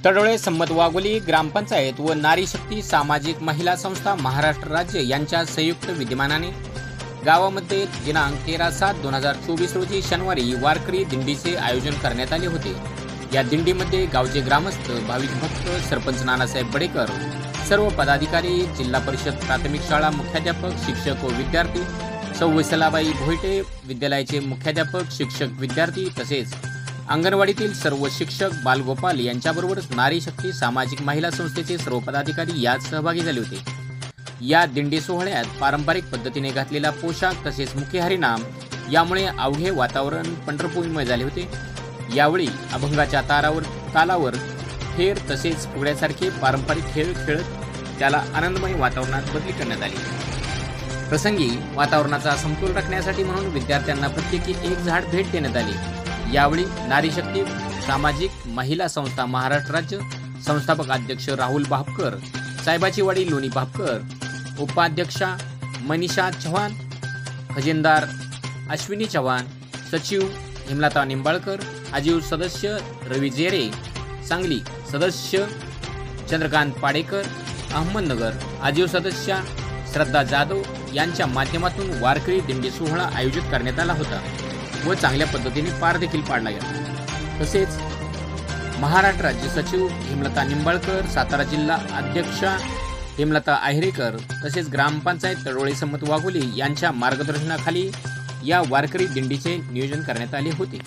तडोळे संमत वाघोली ग्रामपंचायत व नारी शक्ती सामाजिक महिला संस्था महाराष्ट्र राज्य यांच्या संयुक्त विद्यमानाने गावामध्ये दिनांक 13/7/2024 रोजी शनिवारी वारकरी दिंडीचे आयोजन करण्यात आले होते। या दिंडीमध्ये गावचे ग्रामस्थ, भाविक भक्त, सरपंच नानासाहेब बडेकर, सर्व पदाधिकारी, जिल्हा परिषद प्राथमिक शाळा मुख्याध्यापक, शिक्षक व विद्यार्थी, सौ वैसलाबाई भोईटे विद्यालयाचे मुख्याध्यापक, शिक्षक, विद्यार्थी तसेच अंगणवाडीतील सर्व शिक्षक, बालगोपाल यांच्याबरोबरच नारी शक्ती सामाजिक महिला संस्थेचे सर्व पदाधिकारी यात सहभागी झाले होते। या दिंडी सोहळ्यात पारंपरिक पद्धतीने घातलेला पोशाख तसेच मुख्य हरिनाम यामुळे अवघे वातावरण पंढरपूरमय झाले होते। यावेळी अभंगाच्या तालावर फेर तसेच फुगड्यासारखे पारंपरिक खेळ खेळत त्याला आनंदमय वातावरणात बदली करण्यात आली। प्रसंगी वातावरणाचा समतोल राखण्यासाठी म्हणून विद्यार्थ्यांना प्रत्येकी एक झाड भेट देण्यात आली। यावेळी नारी शक्ती सामाजिक महिला संस्था महाराष्ट्र राज्य संस्थापक अध्यक्ष राहुल भापकर, साहेबाची वाडी लोणी भापकर, उपाध्यक्षा मनीषा चव्हाण, खजिनदार अश्विनी चव्हाण, सचिव हेमलता निंबाळकर, आजीव सदस्य रवी जेरे, सांगली सदस्य चंद्रकांत पाडेकर, अहमदनगर आजीव सदस्य श्रद्धा जाधव यांच्या माध्यमातून वारकरी दिंडी सोहळा आयोजित करण्यात आला होता व चांगल्या पद्धतीने पार देखील पाडला गेला। तसेच महाराष्ट्र राज्य सचिव हेमलता निंबाळकर, सातारा जिल्हा अध्यक्षा हेमलता आहेरेकर तसेच ग्रामपंचायत तडोळे संमत वाघोली यांच्या मार्गदर्शनाखाली या वारकरी दिंडीचे नियोजन करण्यात आले होते।